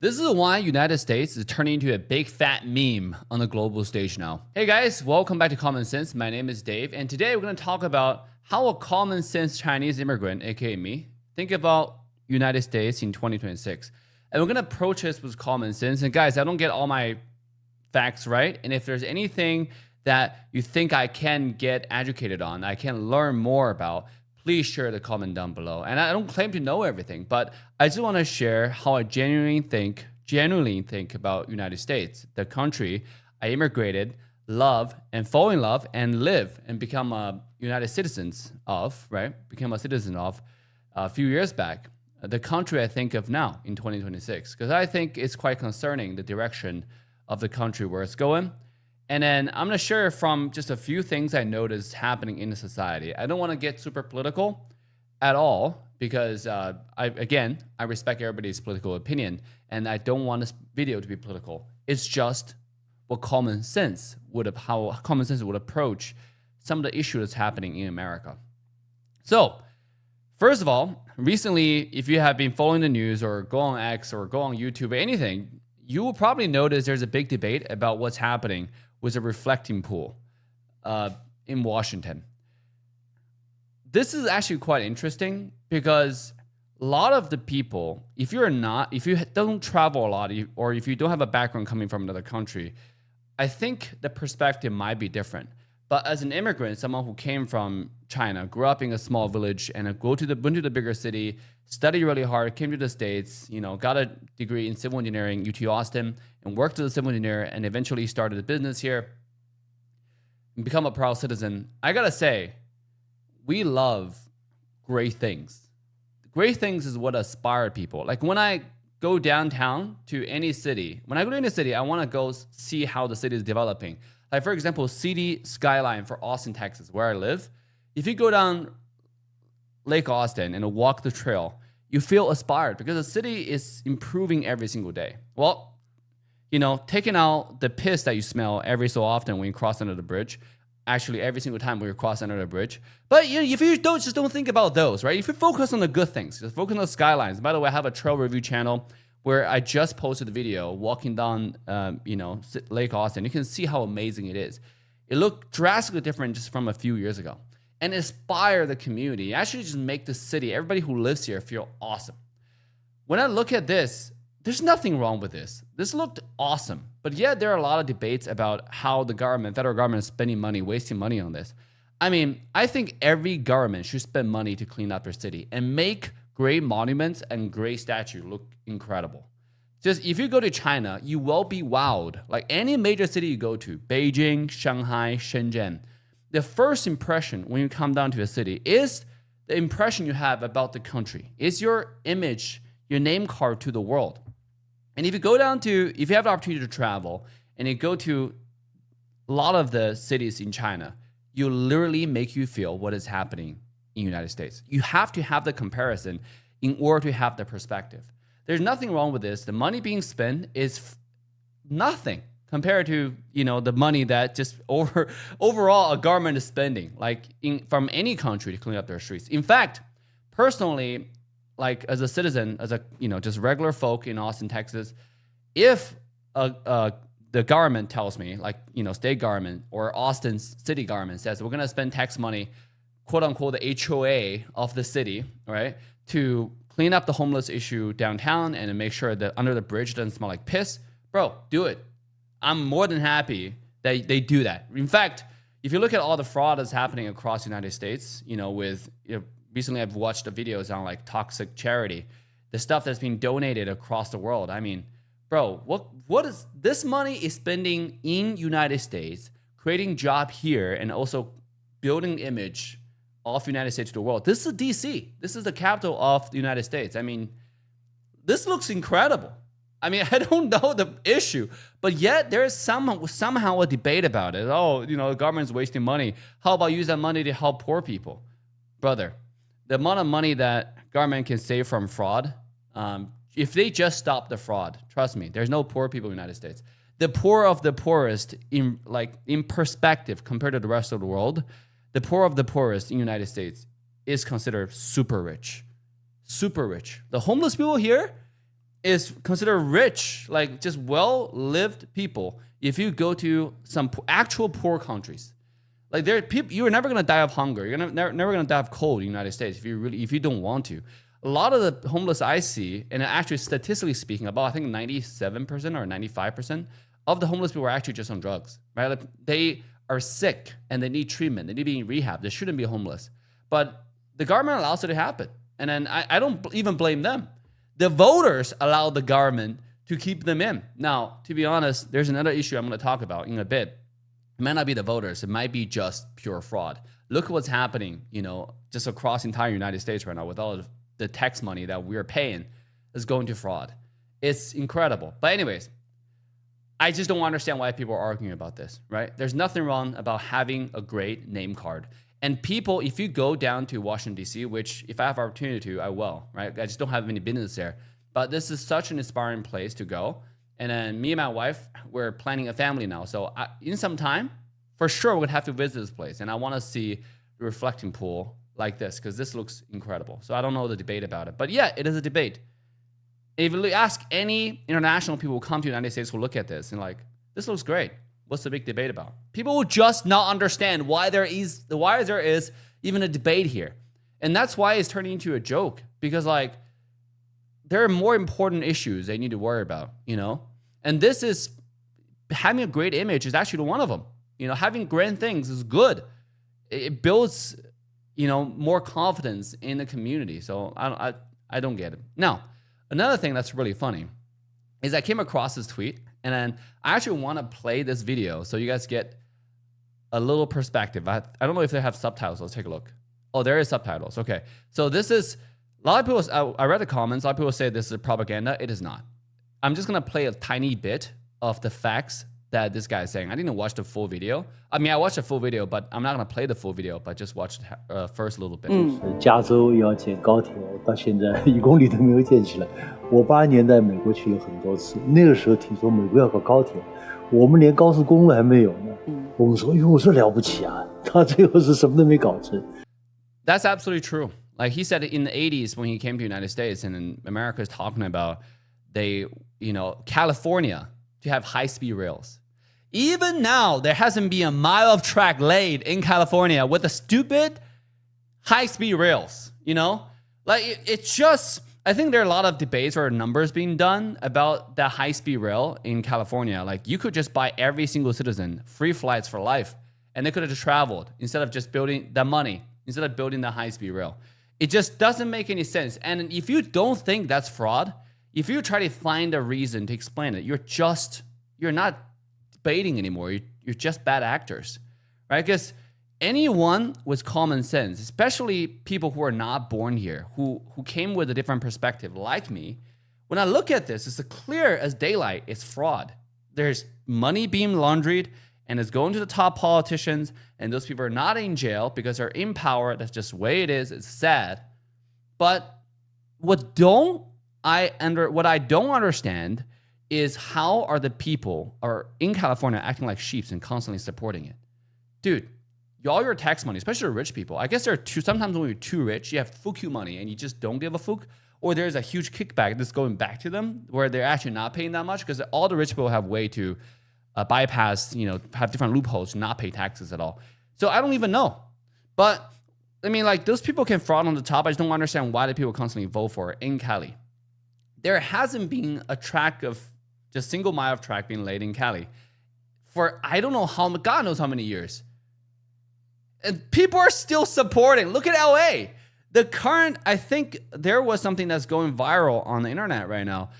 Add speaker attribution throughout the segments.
Speaker 1: This is why United States is turning into a big fat meme on the global stage now. Hey guys, welcome back to Common Sense. My name is Dave, and today we're going to talk about how a common sense Chinese immigrant, aka me, think about United States in 2026. And we're going to approach this with common sense. And guys, I don't get all my facts right. And if there's anything that you think I can get educated on, I can learn more about, please share the comment down below. And I don't claim to know everything, but I just want to share how I genuinely think about United States, the country I immigrated, love, and fall in love, and live and become a United citizens of, right? Become a citizen of a few years back. The country I think of now in 2026, because I think it's quite concerning the direction of the country where it's going. And then I'm going to share from just a few things I noticed happening in the society. I don't want to get super political at all because, I respect everybody's political opinion, and I don't want this video to be political. It's just how common sense would approach some of the issues that's happening in America. So, first of all, recently, if you have been following the news or go on X or go on YouTube or anything, you will probably notice there's a big debate about what's happening with a reflecting pool in Washington. This is actually quite interesting because a lot of the people, if you don't travel a lot, or if you don't have a background coming from another country, I think the perspective might be different. But as an immigrant, someone who came from China, grew up in a small village, and went to the bigger city, studied really hard, came to the States, got a degree in civil engineering, UT Austin, and worked as a civil engineer, and eventually started a business here, and become a proud citizen. I gotta say, we love great things. Great things is what inspires people. Like when I go downtown to any city, I want to go see how the city is developing. Like, for example, city skyline for Austin, Texas, where I live. If you go down Lake Austin and walk the trail, you feel inspired because the city is improving every single day. Well, taking out the piss that you smell every so often when you cross under the bridge, actually every single time when you cross under the bridge. But if you don't think about those, right? If you focus on the good things, just focus on the skylines. By the way, I have a trail review channel where I just posted a video walking down, Lake Austin. You can see how amazing it is. It looked drastically different just from a few years ago, and inspire the community. Actually, just make the city, everybody who lives here, feel awesome. When I look at this, there's nothing wrong with this. This looked awesome, but yet there are a lot of debates about how the federal government is spending money, wasting money on this. I mean, I think every government should spend money to clean up their city and make great monuments and great statues look incredible. Just if you go to China, you will be wowed. Like any major city you go to, Beijing, Shanghai, Shenzhen, the first impression when you come down to a city is the impression you have about the country. It's your image, your name card to the world. And if you have the opportunity to travel and you go to a lot of the cities in China, you literally make you feel what is happening in the United States. You have to have the comparison in order to have the perspective. There's nothing wrong with this. The money being spent is nothing compared to the money that just overall a government is spending, from any country to clean up their streets. In fact, personally, like as a citizen, just regular folk in Austin, Texas, if the government tells me, state government or Austin city government says we're gonna spend tax money, quote unquote, the HOA of the city, right, to clean up the homeless issue downtown and to make sure that under the bridge doesn't smell like piss, bro, do it. I'm more than happy that they do that. In fact, if you look at all the fraud that's happening across the United States, recently I've watched the videos on toxic charity, the stuff that's being donated across the world. I mean, bro, what is this money is spending in United States, creating job here, and also building image of United States to the world. This is DC. This is the capital of the United States. I mean, this looks incredible. I mean, I don't know the issue, but yet there is somehow a debate about it. Oh, the government's wasting money. How about use that money to help poor people? Brother, the amount of money that government can save from fraud, if they just stop the fraud, trust me, there's no poor people in the United States. The poor of the poorest, in perspective compared to the rest of the world, the poor of the poorest in the United States is considered super rich. Super rich. The homeless people here, is considered rich, like just well-lived people. If you go to some actual poor countries, like there are people, you are never gonna die of hunger. You're never gonna die of cold in the United States if you don't want to. A lot of the homeless I see, and actually statistically speaking, about I think 97% or 95% of the homeless people are actually just on drugs, right? Like they are sick and they need treatment. They need to be in rehab. They shouldn't be homeless, but the government allows it to happen. And then I don't even blame them. The voters allow the government to keep them in. Now, to be honest, there's another issue I'm going to talk about in a bit. It might not be the voters. It might be just pure fraud. Look at what's happening, just across the entire United States right now with all of the tax money that we're paying is going to fraud. It's incredible. But anyways, I just don't understand why people are arguing about this, right? There's nothing wrong about having a great name card. And people, if you go down to Washington, D.C., which if I have opportunity to, I will, right? I just don't have any business there. But this is such an inspiring place to go. And then me and my wife, we're planning a family now. So in some time, for sure, we're going to have to visit this place. And I want to see the reflecting pool like this because this looks incredible. So I don't know the debate about it. But yeah, it is a debate. If you ask any international people who come to the United States who look at this and like, this looks great. What's the big debate about? People will just not understand why there is even a debate here. And that's why it's turning into a joke because like there are more important issues they need to worry about, And this is having a great image is actually one of them. Having grand things is good. It builds, more confidence in the community. So I don't get it. Now, another thing that's really funny is I came across this tweet and then I actually want to play this video so you guys get a little perspective. I don't know if they have subtitles. Let's take a look. Oh, there is subtitles. Okay. So this is, a lot of people, I read the comments. A lot of people say this is propaganda. It is not. I'm just going to play a tiny bit of the facts that this guy is saying. I didn't watch the full video. I mean, I watched the full video, but I'm not going to play the full video, but just watch the first little bit.
Speaker 2: 加州要建高铁，到现在1公里都没有建起来。我80年代美国去了很多次，那个时候听说美国要搞高铁，我们连高速公路还没有呢。我们说，哟，这了不起啊！他最后是什么都没搞成。
Speaker 1: That's absolutely true. Like he said in the 80s when he came to the United States and then America is talking about California to have high-speed rails. Even now, there hasn't been a mile of track laid in California with the stupid high-speed rails, Like, it's just, I think there are a lot of debates or numbers being done about that high-speed rail in California. Like, you could just buy every single citizen free flights for life, and they could have just traveled instead of just building the money, instead of building the high-speed rail. It just doesn't make any sense. And if you don't think that's fraud, if you try to find a reason to explain it, you're not debating anymore. You're just bad actors, right? Because anyone with common sense, especially people who are not born here, who came with a different perspective like me, when I look at this, it's as clear as daylight. It's fraud. There's money being laundered and it's going to the top politicians, and those people are not in jail because they're in power. That's just the way it is. It's sad. But what I don't understand is how are the people in California acting like sheeps and constantly supporting it? Dude, all your tax money, especially the rich people, I guess sometimes when you're too rich, you have fuku money and you just don't give a fuck, or there's a huge kickback that's going back to them where they're actually not paying that much because all the rich people have way to bypass, have different loopholes to not pay taxes at all. So I don't even know. But I mean, like those people can fraud on the top. I just don't understand why the people constantly vote for it in Cali. There hasn't been a track of just single mile of track being laid in Cali for I don't know God knows how many years. And people are still supporting. Look at LA. I think there was something that's going viral on the internet right now.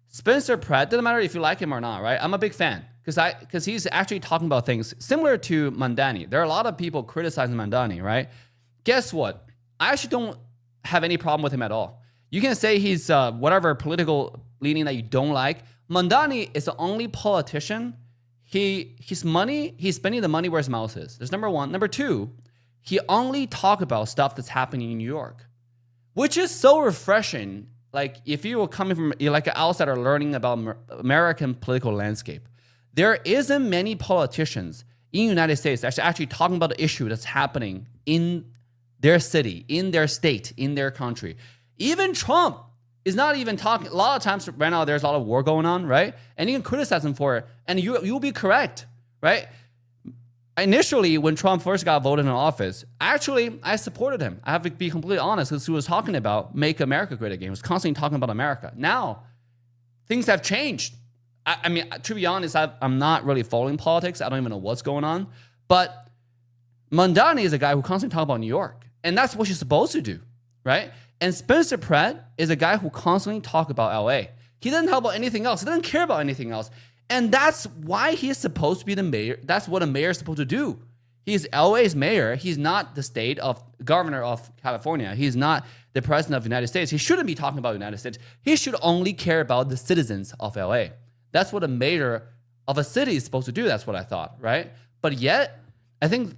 Speaker 1: Spencer Pratt, doesn't matter if you like him or not, right? I'm a big fan because he's actually talking about things similar to Mandani. There are a lot of people criticizing Mandani, right? Guess what? I actually don't have any problem with him at all. You can say he's whatever political leaning that you don't like. Mandani is the only politician. He's spending the money where his mouth is. That's number one. Number two, he only talk about stuff that's happening in New York, which is so refreshing. Like if you were coming from like an outsider learning about American political landscape, there isn't many politicians in the United States that's actually talking about the issue that's happening in their city, in their state, in their country. Even Trump is not even talking. A lot of times right now, there's a lot of war going on, right? And you can criticize him for it, and you'll be correct, right? Initially, when Trump first got voted in office, actually, I supported him. I have to be completely honest, because he was talking about make America great again. He was constantly talking about America. Now, things have changed. I mean, to be honest, I'm not really following politics. I don't even know what's going on. But Mondani is a guy who constantly talks about New York. And that's what you're supposed to do, right? And Spencer Pratt is a guy who constantly talks about LA. He doesn't talk about anything else. He doesn't care about anything else. And that's why he is supposed to be the mayor. That's what a mayor is supposed to do. He's LA's mayor. He's not the governor of California. He's not the president of the United States. He shouldn't be talking about the United States. He should only care about the citizens of LA. That's what a mayor of a city is supposed to do. That's what I thought, right? But yet, I think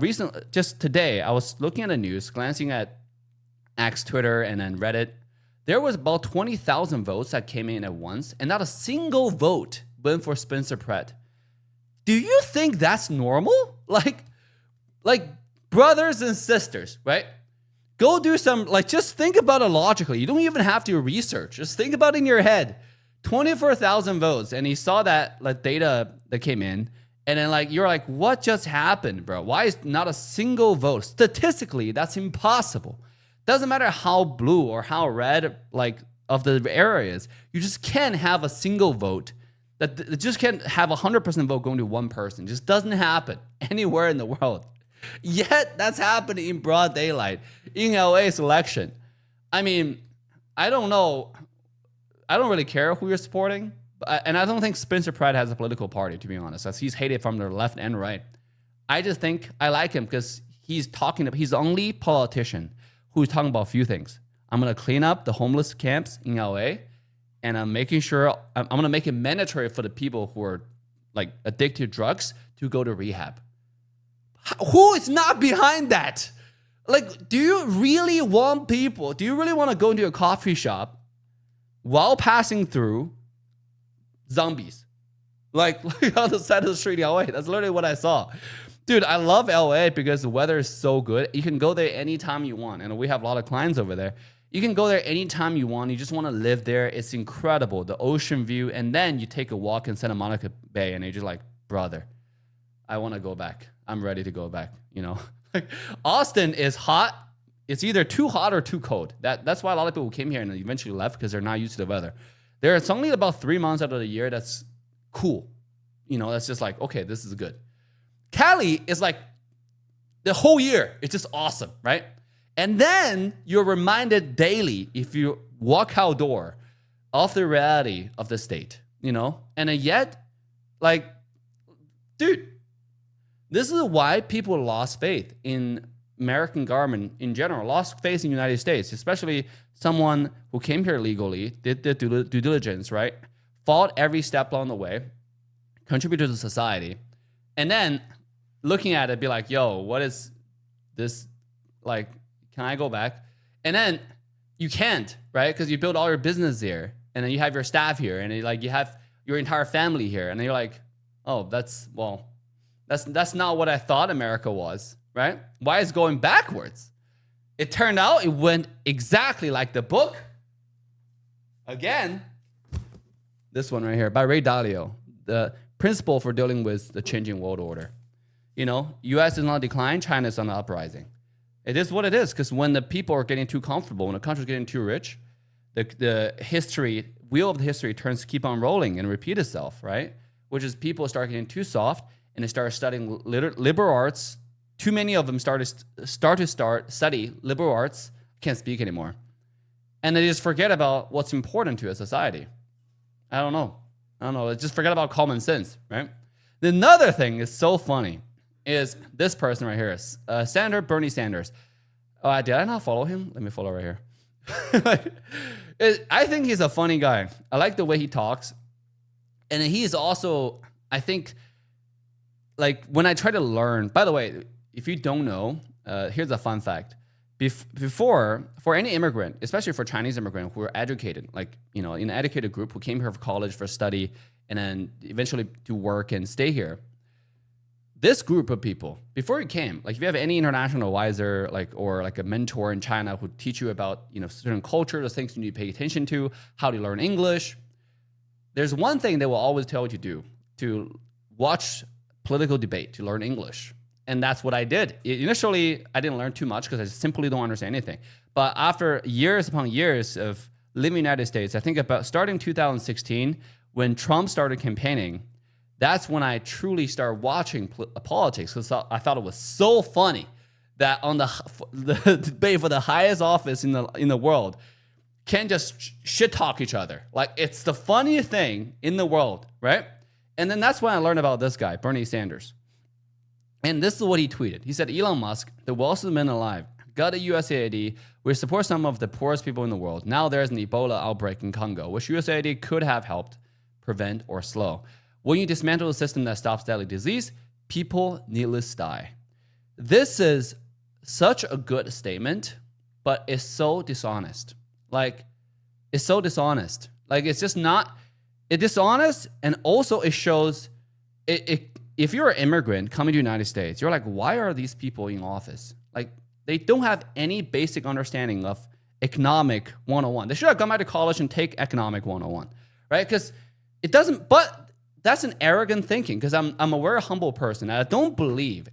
Speaker 1: recently, just today, I was looking at the news, glancing at X, Twitter, and then Reddit. There was about 20,000 votes that came in at once, and not a single vote went for Spencer Pratt. Do you think that's normal? Like brothers and sisters, right? Go do some, just think about it logically. You don't even have to research. Just think about it in your head. 24,000 votes, and he saw that data that came in, and then you're like, what just happened, bro? Why is not a single vote? Statistically, that's impossible. Doesn't matter how blue or how red of the area is. You just can't have a single vote. That just can't have 100% vote going to one person. It just doesn't happen anywhere in the world. Yet that's happening in broad daylight in LA's election. I mean, I don't know. I don't really care who you're supporting, and I don't think Spencer Pratt has a political party, to be honest. As he's hated from the left and right. I just think I like him because he's the only politician who's talking about a few things. I'm going to clean up the homeless camps in LA, and I'm making sure I'm going to make it mandatory for the people who are addicted to drugs to go to rehab. Who is not behind that? Do you really want to go into a coffee shop while passing through zombies? On the side of the street in LA. That's literally what I saw. Dude, I love LA because the weather is so good. You can go there anytime you want. And we have a lot of clients over there. You can go there anytime you want. You just want to live there. It's incredible. The ocean view. And then you take a walk in Santa Monica Bay and you're just like, brother, I want to go back. I'm ready to go back. Austin is hot. It's either too hot or too cold. That's why a lot of people came here and eventually left because they're not used to the weather. It's only about 3 months out of the year that's cool. That's just okay, this is good. Cali is the whole year. It's just awesome, right? And then you're reminded daily if you walk outdoor of the reality of the state, And yet, dude, this is why people lost faith in American government in general, lost faith in the United States, especially someone who came here legally, did the due diligence, right? Fought every step along the way, contributed to society, and then looking at it, be like, yo, what is this? Can I go back? And then you can't, right? Because you build all your business here, and then you have your staff here, and you have your entire family here, and then you're like, oh, that's not what I thought America was. Right? Why is it going backwards? It turned out it went exactly like the book. Again, this one right here by Ray Dalio, the principle for dealing with the changing world order. U.S. is on decline, China is on the uprising. It is what it is because when the people are getting too comfortable, when the country's getting too rich, the wheel of the history keep on rolling and repeat itself, right? Which is people start getting too soft and they start studying liberal arts. Too many of them start to study liberal arts, can't speak anymore. And they just forget about what's important to a society. I don't know. They just forget about common sense, right? Another thing is so funny is this person right here, Bernie Sanders. Did I not follow him? Let me follow right here. I think he's a funny guy. I like the way he talks. And he's also, I think, when I try to learn, by the way, if you don't know, here's a fun fact. Before, for any immigrant, especially for Chinese immigrant who are educated, in an educated group who came here for college, for study, and then eventually to work and stay here, this group of people, before you came, like if you have any international advisor, like or like a mentor in China who teach you about, you know, certain culture, the things you need to pay attention to, how to learn English, there's one thing they will always tell you to do, to watch political debate, to learn English. And that's what I did. Initially, I didn't learn too much because I simply don't understand anything. But after years upon years of living in the United States, I think about starting 2016, when Trump started campaigning, that's when I truly started watching politics, because I thought it was so funny that on the debate for the highest office in the world can just shit talk each other. Like, it's the funniest thing in the world, right? And then that's when I learned about this guy, Bernie Sanders. And this is what he tweeted. He said, Elon Musk, the wealthiest man alive, got a USAID, which supports some of the poorest people in the world. Now there's an Ebola outbreak in Congo, which USAID could have helped prevent or slow. When you dismantle the system that stops deadly disease, people needless die. This is such a good statement, but it's so dishonest. Like, it's so dishonest. Like, it's just not, it's dishonest, and also it shows, if you're an immigrant coming to the United States, you're like, why are these people in office? Like, they don't have any basic understanding of economic 101. They should have gone back to college and take economic 101, right? Because it doesn't, but that's an arrogant thinking, because I'm a very humble person. And I don't believe,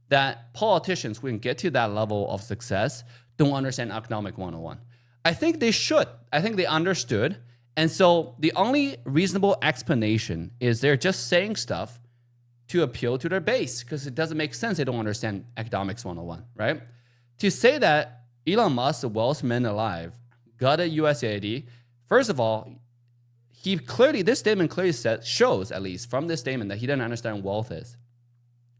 Speaker 1: that politicians who can get to that level of success don't understand economic 101. I think they should. I think they understood. And so the only reasonable explanation is they're just saying stuff to appeal to their base, because it doesn't make sense. They don't understand economics 101, right? To say that Elon Musk, the wealthiest man alive, got a USAID, first of all, this statement clearly shows, at least from this statement, that he doesn't understand what wealth is,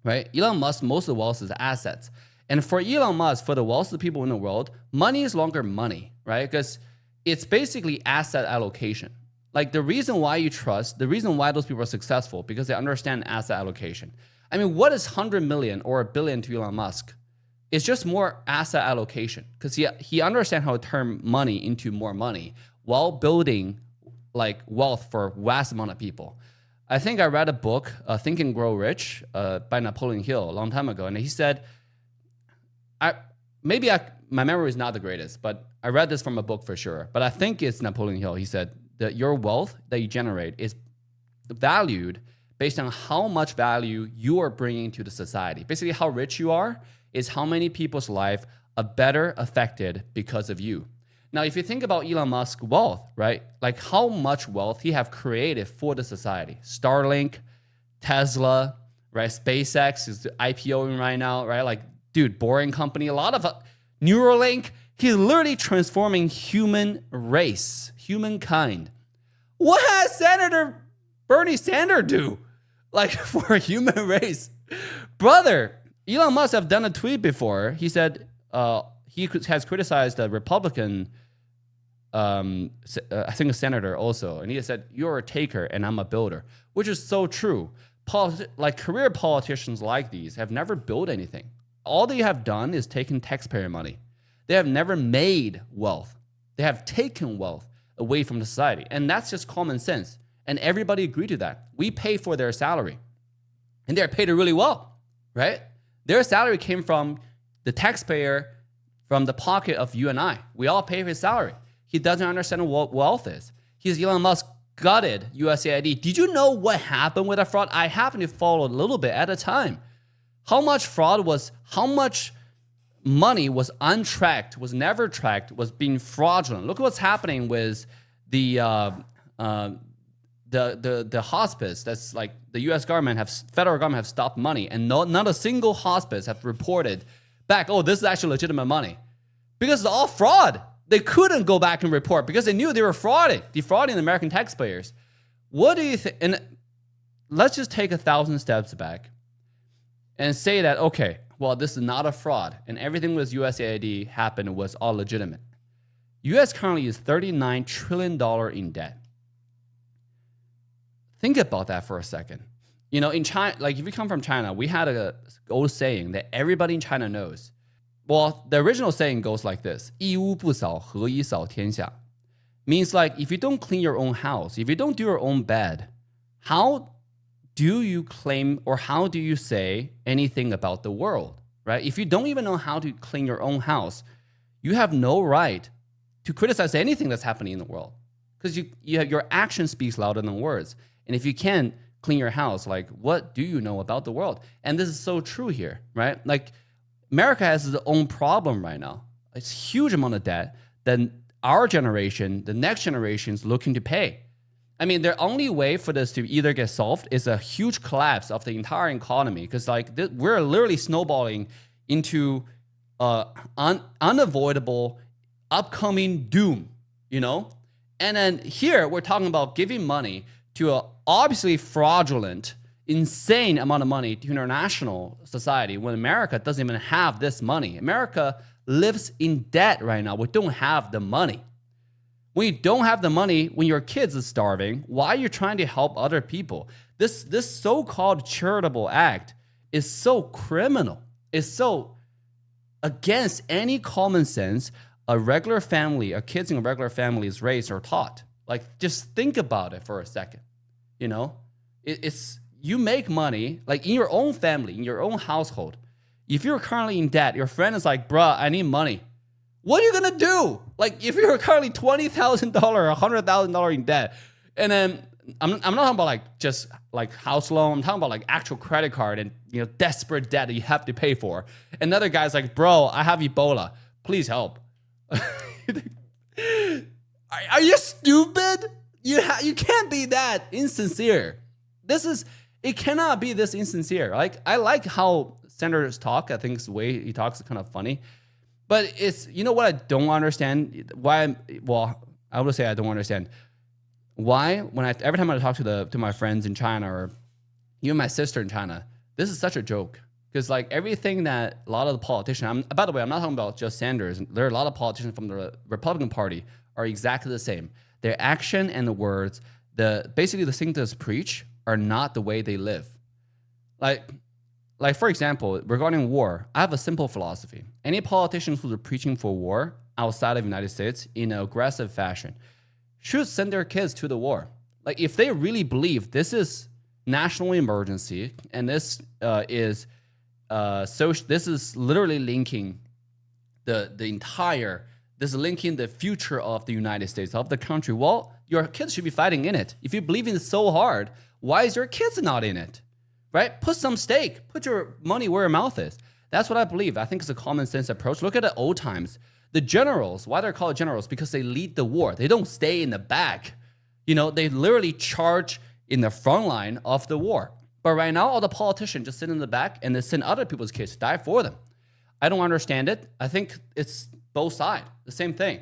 Speaker 1: right? Elon Musk, most of the wealth is assets. And for Elon Musk, for the wealthiest people in the world, money is longer money, right? Because it's basically asset allocation. Like, the reason why you trust, the reason why those people are successful, because they understand asset allocation. I mean, what is 100 million or $1 billion to Elon Musk? It's just more asset allocation, because he understands how to turn money into more money while building like wealth for a vast amount of people. I think I read a book, Think and Grow Rich, by Napoleon Hill a long time ago, and he said, my memory is not the greatest, but I read this from a book for sure, but I think it's Napoleon Hill. He said that your wealth that you generate is valued based on how much value you are bringing to the society. Basically, how rich you are is how many people's life are better affected because of you. Now, if you think about Elon Musk's wealth, right? Like, how much wealth he have created for the society. Starlink, Tesla, right? SpaceX is IPOing right now, right? Like, dude, Boring Company, a lot of Neuralink. He's literally transforming human race, humankind. What has Senator Bernie Sanders do? Like, for a human race? Brother, Elon Musk have done a tweet before. He said he has criticized the Republican, I think a senator also. And he said, you're a taker and I'm a builder, which is so true. Like, career politicians like these have never built anything. All they have done is taken taxpayer money. They have never made wealth. They have taken wealth away from the society. And that's just common sense. And everybody agreed to that. We pay for their salary. And they're paid really well, right? Their salary came from the taxpayer, from the pocket of you and I. We all pay for his salary. He doesn't understand what wealth is. Elon Musk gutted USAID. Did you know what happened with that fraud? I happened to follow a little bit at a time. How much money was untracked, was never tracked, was being fraudulent. Look at what's happening with the hospice. That's like the U.S. government federal government have stopped money, and not a single hospice have reported back, oh, this is actually legitimate money, because it's all fraud. They couldn't go back and report because they knew they were defrauding the American taxpayers. What do you think? And let's just take 1,000 steps back and say that, okay, well, this is not a fraud, and everything with USAID happened was all legitimate. U.S. currently is $39 trillion in debt. Think about that for a second. You know, in China, like if you come from China, we had an old saying that everybody in China knows. Well, the original saying goes like this: 一屋不扫，何以扫天下? Means like, if you don't clean your own house, if you don't do your own bed, how do you claim or how do you say anything about the world, right? If you don't even know how to clean your own house, you have no right to criticize anything that's happening in the world, because your action speaks louder than words. And if you can't clean your house, like, what do you know about the world? And this is so true here, right? Like, America has its own problem right now. It's a huge amount of debt that our generation, the next generation, is looking to pay. I mean, the only way for this to either get solved is a huge collapse of the entire economy, because like we're literally snowballing into unavoidable upcoming doom, you know? And then here we're talking about giving money to a obviously fraudulent, insane amount of money to international society when America doesn't even have this money. America lives in debt right now. We don't have the money. When you don't have the money, when your kids are starving, why are you trying to help other people? This so-called charitable act is so criminal. It's so against any common sense a regular family, a kids in a regular family is raised or taught. Like, just think about it for a second. You know, it's you make money, like in your own family, in your own household. If you're currently in debt, your friend is like, bruh, I need money. What are you gonna do? Like, if you're currently $20,000 or $100,000 in debt, and then I'm not talking about like just like house loan. I'm talking about like actual credit card and, you know, desperate debt that you have to pay for. Another guy's like, bro, I have Ebola. Please help. Are you stupid? You can't be that insincere. It cannot be this insincere. Like, I like how senators talk. I think the way he talks is kind of funny. But it's, you know what I don't understand? I would say I don't understand. Why, every time I talk to my friends in China, or even my sister in China, this is such a joke. Because like everything that a lot of the politicians, by the way, I'm not talking about just Sanders. There are a lot of politicians from the Republican Party are exactly the same. Their action and the words, basically the things they preach are not the way they live. Like for example, regarding war, I have a simple philosophy. Any politicians who are preaching for war outside of the United States in an aggressive fashion should send their kids to the war. Like, if they really believe this is national emergency and this is literally linking this is linking the future of the United States, of the country. Well, your kids should be fighting in it. If you believe in it so hard, why is your kids not in it? Right? Put some stake. Put your money where your mouth is. That's what I believe. I think it's a common sense approach. Look at the old times. The generals, why they're called generals? Because they lead the war. They don't stay in the back. You know, they literally charge in the front line of the war. But right now, all the politicians just sit in the back and they send other people's kids to die for them. I don't understand it. I think it's both sides, the same thing.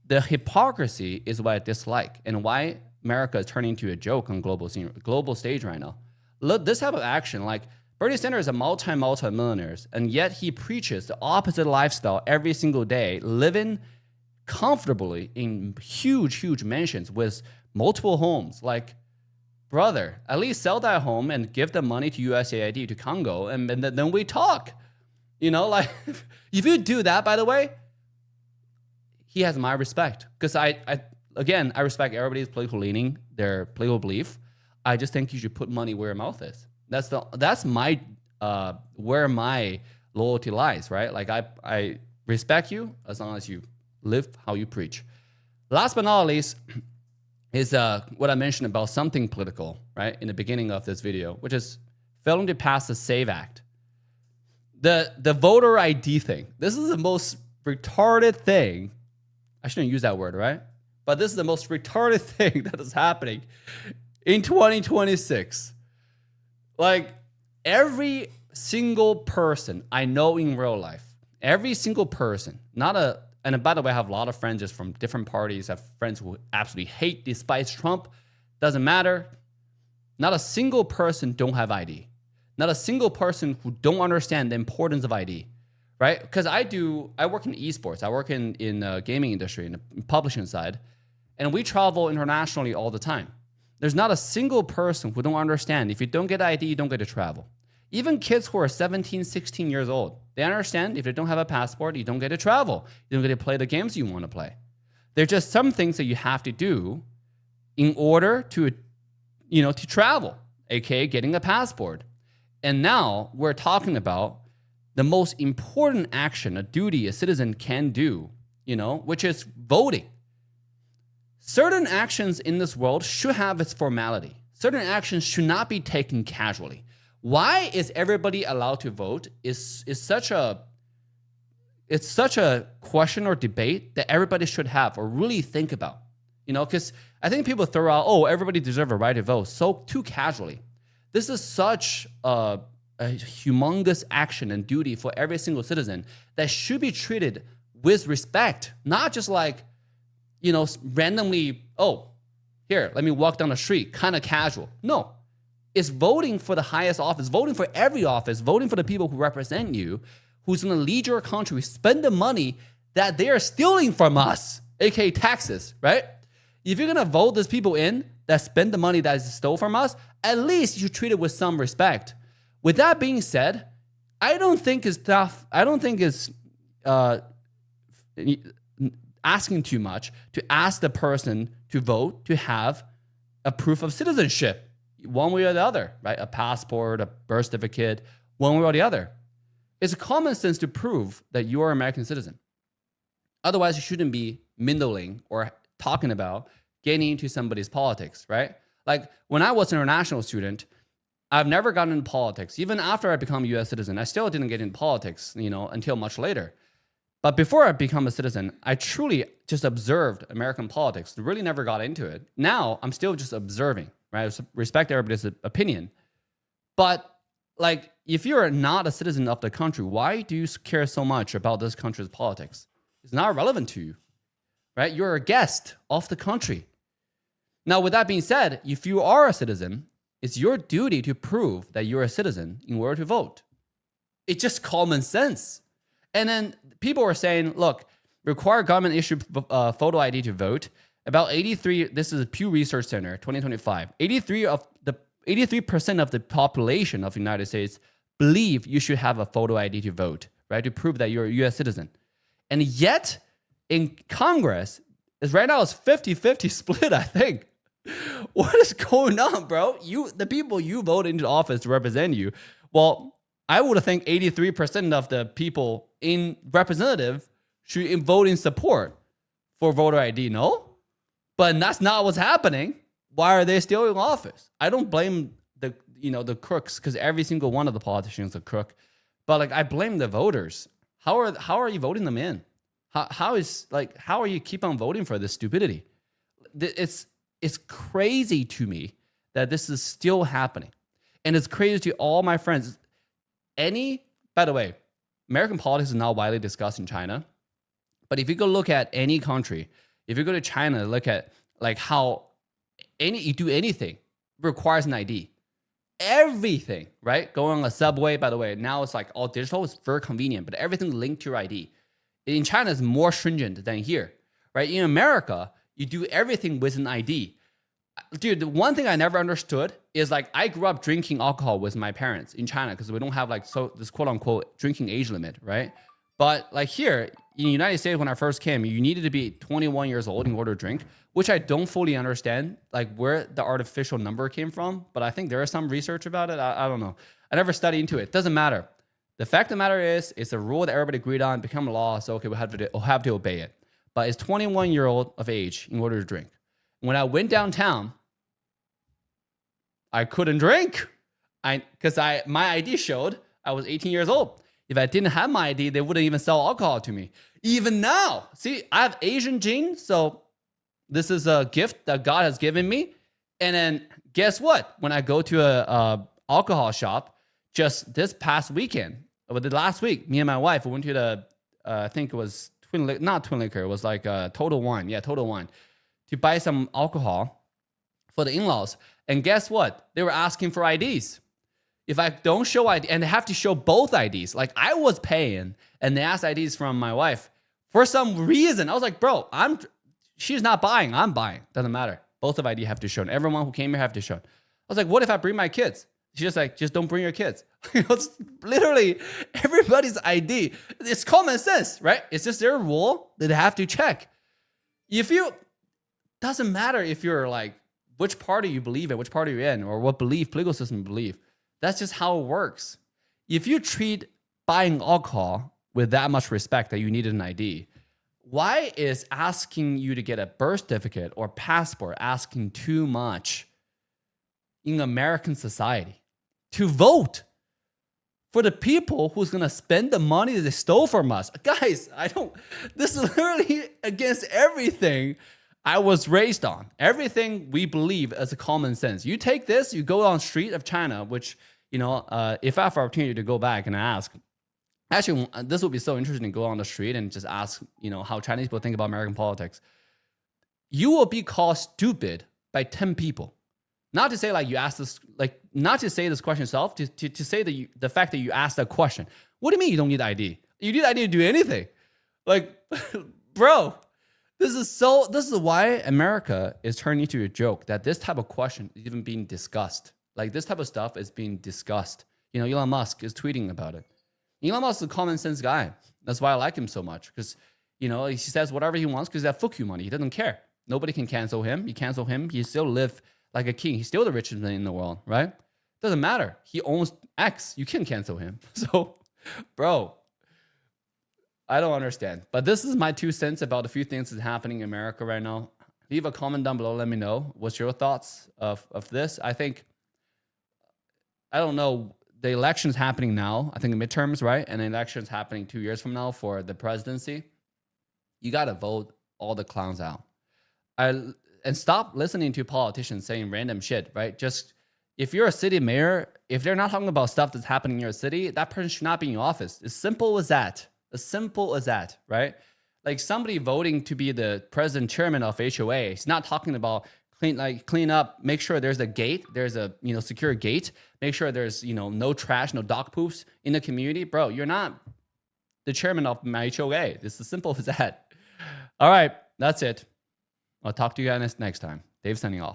Speaker 1: The hypocrisy is what I dislike, and why America is turning into a joke on global stage right now. Look, this type of action, like Bernie Sanders is a multi-millionaire, and yet he preaches the opposite lifestyle every single day, living comfortably in huge mansions with multiple homes. Like, brother, at least sell that home and give the money to USAID, to Congo, and then we talk. You know, like, if you do that, by the way, he has my respect. Because I respect everybody's political leaning, their political belief. I just think you should put money where your mouth is. That's my where my loyalty lies, right? Like, I respect you as long as you live how you preach. Last but not least is what I mentioned about something political, right, in the beginning of this video, which is failing to pass the SAVE Act. The voter ID thing. This is the most retarded thing. I shouldn't use that word, right? But this is the most retarded thing that is happening in 2026. Like, every single person I know in real life, every single person, and by the way, I have a lot of friends just from different parties. I have friends who absolutely hate, despise Trump. Doesn't matter. Not a single person don't have ID. Not a single person who don't understand the importance of ID, right? Because I work in esports. I work in gaming industry, in the publishing side, and we travel internationally all the time. There's not a single person who don't understand if you don't get ID, you don't get to travel. Even kids who are 17, 16 years old, they understand if they don't have a passport, you don't get to travel. You don't get to play the games you want to play. There's just some things that you have to do in order to travel. aka getting a passport. And now we're talking about the most important action, a duty a citizen can do, which is voting. Certain actions in this world should have its formality. Certain actions should not be taken casually. Why is everybody allowed to vote is such a question or debate that everybody should have or really think about. Because I think people throw out, everybody deserves a right to vote so too casually. This is such a humongous action and duty for every single citizen that should be treated with respect, not just like, randomly, here, let me walk down the street, kind of casual. No, it's voting for the highest office, voting for every office, voting for the people who represent you, who's going to lead your country, spend the money that they are stealing from us, aka taxes, right? If you're going to vote these people in that spend the money that is stole from us, at least you should treat it with some respect. With that being said, I don't think it's tough. I don't think it's asking too much to ask the person to vote to have a proof of citizenship, one way or the other, right? A passport, a birth certificate, one way or the other. It's common sense to prove that you are an American citizen. Otherwise, you shouldn't be mindling or talking about getting into somebody's politics, right? Like when I was an international student, I've never gotten into politics. Even after I become a US citizen, I still didn't get into politics, until much later. But before I become a citizen, I truly just observed American politics, really never got into it. Now I'm still just observing, right? I respect everybody's opinion. But like, if you're not a citizen of the country, why do you care so much about this country's politics? It's not relevant to you, right? You're a guest of the country. Now, with that being said, if you are a citizen, it's your duty to prove that you're a citizen in order to vote. It's just common sense. And then people are saying, look, require government issued photo ID to vote. About 83, this is a Pew Research Center, 2025, 83% of the population of the United States believe you should have a photo ID to vote, right? To prove that you're a US citizen. And yet in Congress, right now it's 50-50 split, I think. What is going on, bro? The people you vote into office to represent you. Well, I would think 83% of the people in representative should vote in support for voter ID, no? But that's not what's happening. Why are they still in office? I don't blame the crooks, because every single one of the politicians is a crook. But like, I blame the voters. How are you voting them in? How are you keep on voting for this stupidity? It's crazy to me that this is still happening. And it's crazy to all my friends. By the way, American politics is not widely discussed in China. But if you go look at any country, if you go to China, look at like how you do anything requires an ID. Everything, right? Going on a subway, by the way, now it's like all digital. It's very convenient, but everything linked to your ID. In China, it's more stringent than here, right? In America, you do everything with an ID. Dude, the one thing I never understood is like I grew up drinking alcohol with my parents in China because we don't have this quote unquote drinking age limit, right? But like here in the United States, when I first came, you needed to be 21 years old in order to drink, which I don't fully understand, like where the artificial number came from. But I think there is some research about it. I don't know. I never studied into it. Doesn't matter. The fact of the matter is, it's a rule that everybody agreed on, become a law. So okay, we'll have to obey it. But it's 21-year-old of age in order to drink. When I went downtown, I couldn't drink. Because my ID showed I was 18 years old. If I didn't have my ID, they wouldn't even sell alcohol to me. Even now, see, I have Asian genes, so this is a gift that God has given me. And then guess what? When I go to a alcohol shop, just this past weekend, or the last week, me and my wife, we went to the, I think it was not Twin Liquor, it was like Total Wine. Yeah, Total Wine. To buy some alcohol for the in-laws. And guess what? They were asking for IDs. If I don't show ID, and they have to show both IDs. Like I was paying, and they asked IDs from my wife for some reason. I was like, bro, she's not buying, I'm buying. Doesn't matter. Both of ID have to show. Everyone who came here have to show. I was like, what if I bring my kids? She's just like, just don't bring your kids. It's literally everybody's ID. It's common sense, right? It's just their rule that they have to check. Doesn't matter if you're like which party you believe in, which party you're in, or what political system you believe. That's just how it works. If you treat buying alcohol with that much respect that you need an ID, why is asking you to get a birth certificate or passport asking too much in American society? To vote for the people who's gonna spend the money that they stole from us. Guys, this is literally against everything I was raised on. Everything we believe as a common sense. You take this, you go on the street of China, which, if I have an opportunity to go back and ask, actually, this would be so interesting to go on the street and just ask, how Chinese people think about American politics. You will be called stupid by 10 people. Not to say like you asked this, like not to say this question yourself, to say that the fact that you asked that question. What do you mean you don't need ID? You need ID to do anything. Like, bro, this is why America is turning into a joke, that this type of question is even being discussed. Like this type of stuff is being discussed. Elon Musk is tweeting about it. Elon Musk is a common sense guy. That's why I like him so much, because, he says whatever he wants because that fuck you money. He doesn't care. Nobody can cancel him. You cancel him, he still live like a king. He's still the richest man in the world, right? Doesn't matter. He owns X. You can cancel him. So, bro, I don't understand. But this is my 2 cents about a few things that's happening in America right now. Leave a comment down below. Let me know. What's your thoughts of this? I don't know. The election's happening now. I think the midterms, right? And the election's happening 2 years from now for the presidency. You got to vote all the clowns out. And stop listening to politicians saying random shit, right? Just, if you're a city mayor, if they're not talking about stuff that's happening in your city, that person should not be in your office. As simple as that. As simple as that, right? Like somebody voting to be the president chairman of HOA, he's not talking about clean up, make sure there's a gate, there's a secure gate, make sure there's no trash, no dog poops in the community. Bro, you're not the chairman of my HOA. It's as simple as that. All right, that's it. I'll talk to you guys next time. Dave signing off.